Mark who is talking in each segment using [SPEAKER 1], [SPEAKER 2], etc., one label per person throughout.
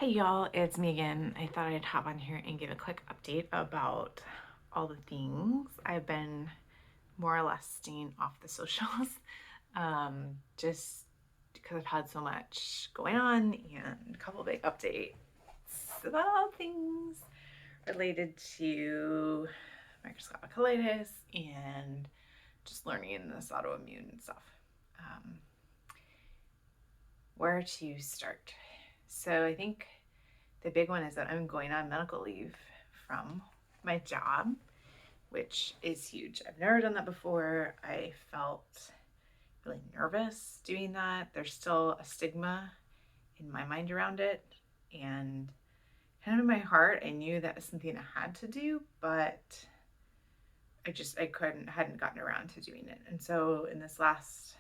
[SPEAKER 1] Hey y'all, it's me again. I thought I'd hop on here and give a quick update about all the things I've been more or less staying off the socials. Just because I've had so much going on and a couple big updates about things related to microscopic colitis and just learning this autoimmune stuff. Um, where to start? So I think the big one is that I'm going on medical leave from my job, which is huge. I've never done that before. I felt really nervous doing that. There's still a stigma in my mind around it. And kind of in my heart, I knew that was something I had to do, but hadn't gotten around to doing it. And so in this last,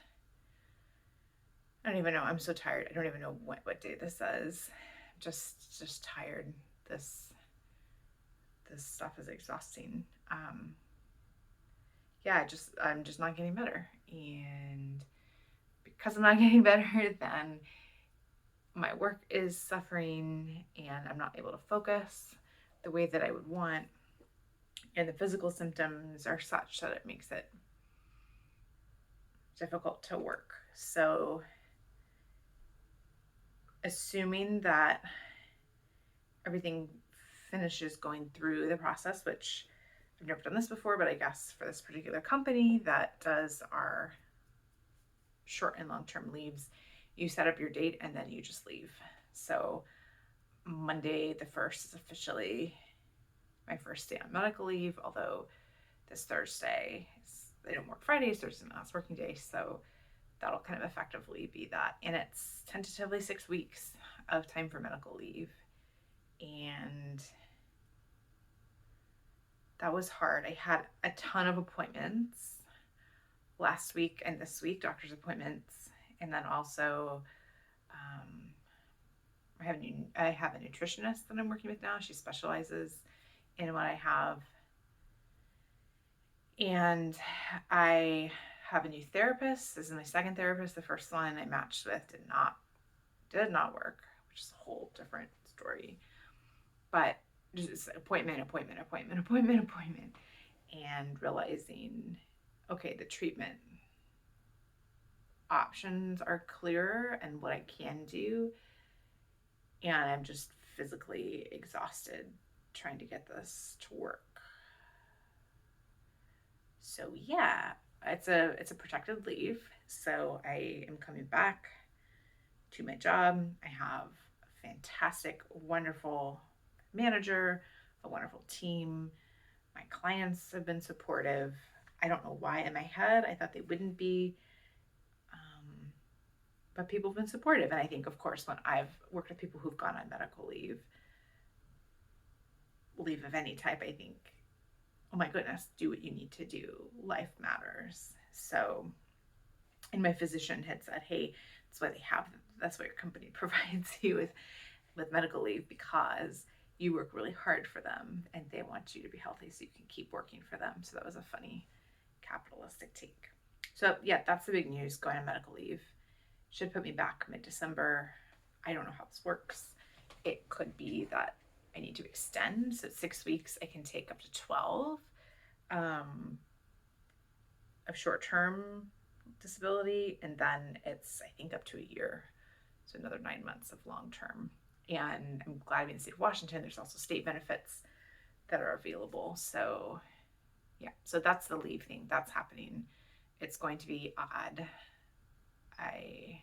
[SPEAKER 1] I don't even know, I'm so tired. I don't even know what day this is. Just tired. This stuff is exhausting. I'm just not getting better, and because I'm not getting better, then my work is suffering, and I'm not able to focus the way that I would want, and the physical symptoms are such that it makes it difficult to work. So, assuming that everything finishes going through the process, which I've never done this before, but I guess for this particular company that does our short and long term leaves, you set up your date and then you just leave. So Monday the 1st is officially my first day on medical leave, although this Thursday, they don't work Fridays, Thursday the last working day. So that'll kind of effectively be that. And it's tentatively 6 weeks of time for medical leave. And that was hard. I had a ton of appointments last week and this week, doctor's appointments, and then also I have a nutritionist that I'm working with now. She specializes in what I have, and I have a new therapist. This is my second therapist. The first one I matched with did not work, which is a whole different story. But just appointment, and realizing, okay, the treatment options are clearer and what I can do. And I'm just physically exhausted trying to get this to work. So yeah, it's a protected leave. So I am coming back to my job. I have a fantastic, wonderful manager, a wonderful team. My clients have been supportive. I don't know why in my head I thought they wouldn't be. But people have been supportive. And I think, of course, when I've worked with people who've gone on medical leave of any type, I think, oh my goodness, do what you need to do. Life matters. So, and my physician had said, hey, that's why your company provides you with medical leave, because you work really hard for them and they want you to be healthy so you can keep working for them. So that was a funny capitalistic take. So yeah, that's the big news, going on medical leave. Should put me back mid-December. I don't know how this works. It could be that I need to extend. So 6 weeks, I can take up to 12 of short-term disability. And then it's, I think, up to a year. So another 9 months of long-term. And I'm glad I'm in the state of Washington. There's also state benefits that are available. So yeah, so that's the leave thing. That's happening. It's going to be odd. I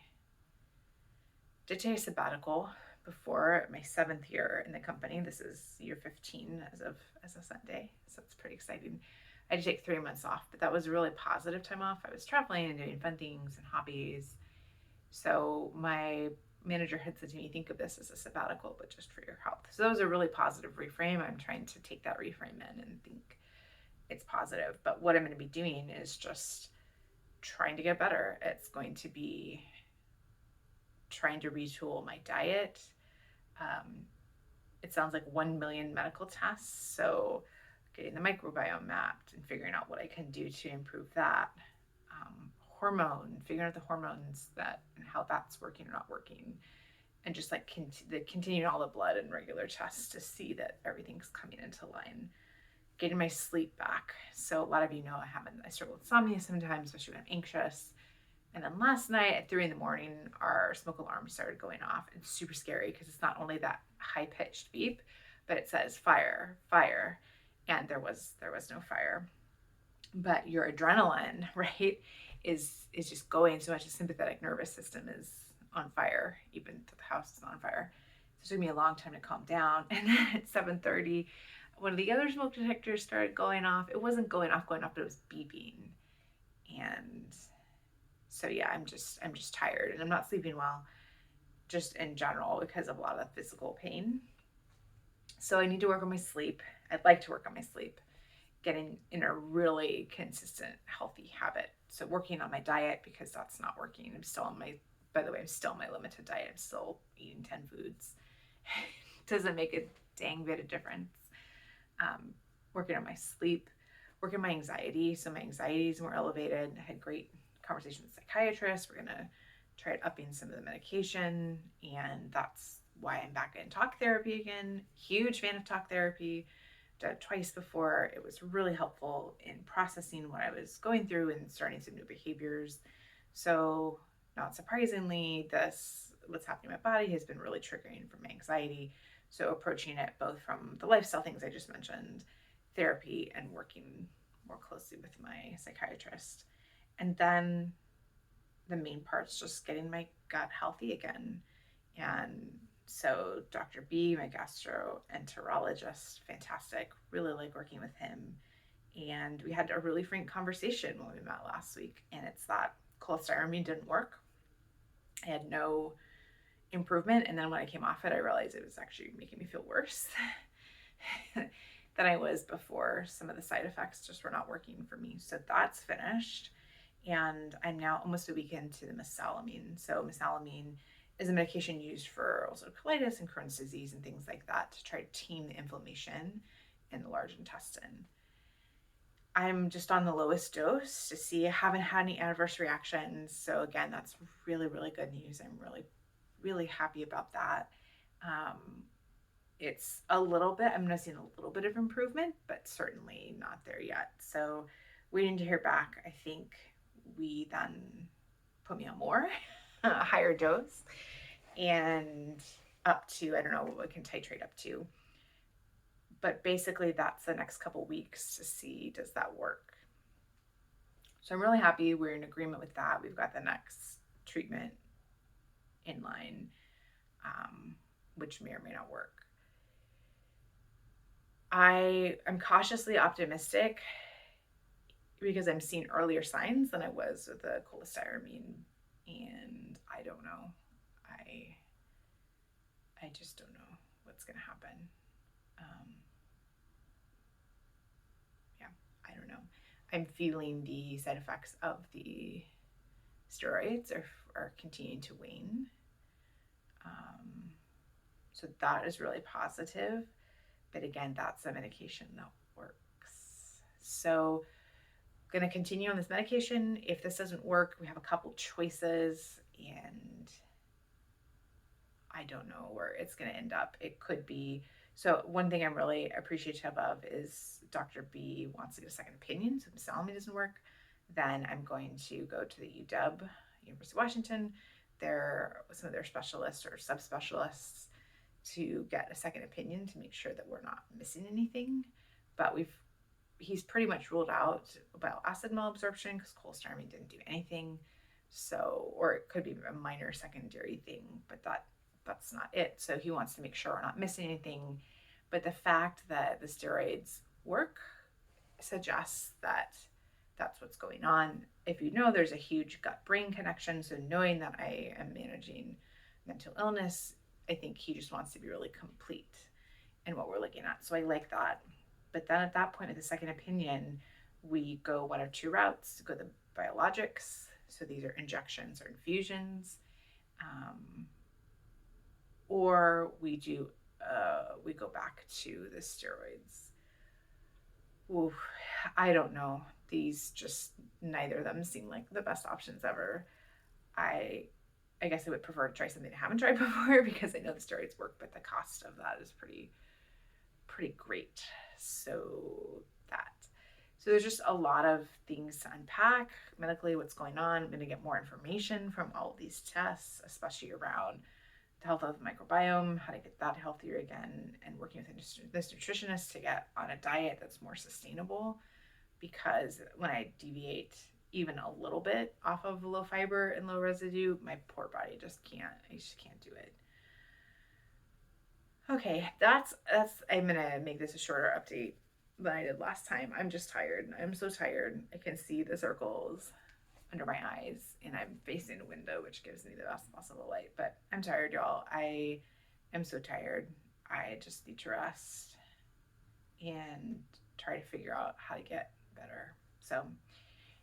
[SPEAKER 1] did take a sabbatical before my 7th year in the company. This is year 15 as of Sunday, so it's pretty exciting. I had to take 3 months off, but that was a really positive time off. I was traveling and doing fun things and hobbies. So my manager had said to me, think of this as a sabbatical, but just for your health. So that was a really positive reframe. I'm trying to take that reframe in and think it's positive. But what I'm going to be doing is just trying to get better. It's going to be trying to retool my diet. It sounds like 1 million medical tests. So getting the microbiome mapped and figuring out what I can do to improve that. Figuring out the hormones that and how that's working or not working. and just like continuing all the blood and regular tests to see that everything's coming into line. Getting my sleep back. So a lot of you know I struggle with insomnia sometimes, especially when I'm anxious. And then last night at 3 a.m, our smoke alarm started going off. It's super scary because it's not only that high pitched beep, but it says fire, fire, and there was no fire. But your adrenaline, right, is just going so much. The sympathetic nervous system is on fire, even though the house is on fire. So it took me a long time to calm down. And then at 7:30, one of the other smoke detectors started going off. It wasn't going off, but it was beeping. And so yeah, I'm just tired and I'm not sleeping well, just in general because of a lot of physical pain. So I need to work on my sleep. I'd like to work on my sleep, getting in a really consistent, healthy habit. So working on my diet because that's not working. I'm still on my, by the way, I'm still on my limited diet. I'm still eating 10 foods. Doesn't make a dang bit of difference. Working on my sleep, working on my anxiety. So my anxiety is more elevated. I had great conversation with a psychiatrist. We're going to try upping some of the medication. And that's why I'm back in talk therapy again. Huge fan of talk therapy. Done it twice before. It was really helpful in processing what I was going through and starting some new behaviors. So not surprisingly, what's happening in my body has been really triggering for my anxiety. So approaching it both from the lifestyle things I just mentioned, therapy, and working more closely with my psychiatrist. And then the main part's just getting my gut healthy again. And so Dr. B, my gastroenterologist, fantastic, really like working with him. And we had a really frank conversation when we met last week. And it's that cholestyramine didn't work. I had no improvement. And then when I came off it, I realized it was actually making me feel worse than I was before. Some of the side effects just were not working for me. So that's finished. And I'm now almost a week into the mesalamine. So mesalamine is a medication used for ulcerative colitis and Crohn's disease and things like that to try to tame the inflammation in the large intestine. I'm just on the lowest dose to see. I haven't had any adverse reactions. So again, that's really, really good news. I'm really, really happy about that. It's a little bit, I'm noticing a little bit of improvement, but certainly not there yet. So waiting to hear back. I think we then put me on more, a higher dose, and up to, I don't know what we can titrate up to. But basically that's the next couple weeks to see, does that work? So I'm really happy we're in agreement with that. We've got the next treatment in line, which may or may not work. I am cautiously optimistic because I'm seeing earlier signs than I was with the cholestyramine, and I don't know. I just don't know what's going to happen. Yeah, I don't know. I'm feeling the side effects of the steroids are continuing to wane. So that is really positive. But again, that's a medication that works. So I'm going to continue on this medication. If this doesn't work, we have a couple choices, and I don't know where it's going to end up. It could be, so one thing I'm really appreciative of is Dr. B wants to get a second opinion. So if mesalamine doesn't work, then I'm going to go to the UW, University of Washington, some of their specialists or subspecialists, to get a second opinion to make sure that we're not missing anything. But he's pretty much ruled out bile acid malabsorption because cholestyramine didn't do anything. So, or it could be a minor secondary thing, but that's not it. So he wants to make sure we're not missing anything. But the fact that the steroids work suggests that that's what's going on. If you know, there's a huge gut-brain connection. So knowing that I am managing mental illness, I think he just wants to be really complete in what we're looking at. So I like that. But then at that point, with the second opinion, we go one of two routes. Go the biologics. So these are injections or infusions. Or we go back to the steroids. Ooh, I don't know. These just, neither of them seem like the best options ever. I I guess I would prefer to try something I haven't tried before because I know the steroids work, but the cost of that is pretty great. So that. So there's just a lot of things to unpack medically, what's going on. I'm going to get more information from all of these tests, especially around the health of the microbiome, how to get that healthier again, and working with this nutritionist to get on a diet that's more sustainable. Because when I deviate even a little bit off of low fiber and low residue, my poor body just can't. I just can't do it. Okay, that's. I'm gonna make this a shorter update than I did last time. I'm just tired. I'm so tired. I can see the circles under my eyes, and I'm facing a window, which gives me the best possible light. But I'm tired, y'all. I am so tired. I just need to rest and try to figure out how to get better. So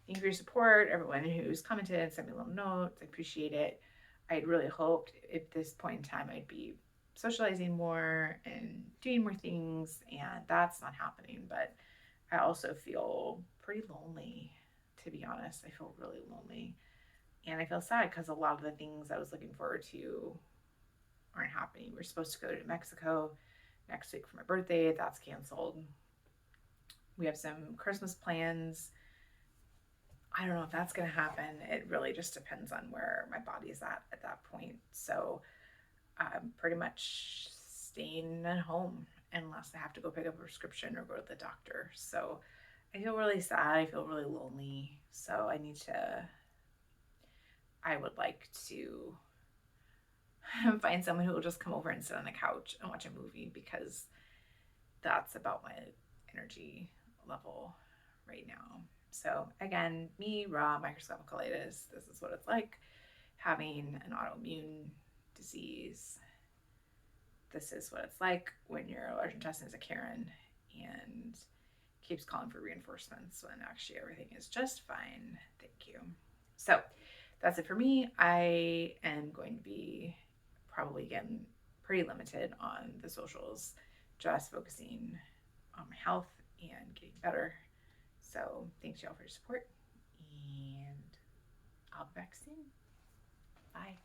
[SPEAKER 1] thank you for your support, everyone who's commented and sent me little notes. I appreciate it. I'd really hoped at this point in time I'd be socializing more and doing more things, and that's not happening. But I also feel pretty lonely, to be honest. I feel really lonely. And I feel sad because a lot of the things I was looking forward to aren't happening. We're supposed to go to Mexico next week for my birthday. That's canceled. We have some Christmas plans. I don't know if that's going to happen. It really just depends on where my body's at that point. So I'm pretty much staying at home unless I have to go pick up a prescription or go to the doctor. So I feel really sad. I feel really lonely. So I would like to find someone who will just come over and sit on the couch and watch a movie because that's about my energy level right now. So again, me, raw microscopic colitis, this is what it's like having an autoimmune disease. This is what it's like when your large intestine is a Karen and keeps calling for reinforcements when actually everything is just fine. Thank you. So that's it for me. I am going to be probably again pretty limited on the socials, just focusing on my health and getting better. So thanks y'all for your support, and I'll be back soon. Bye.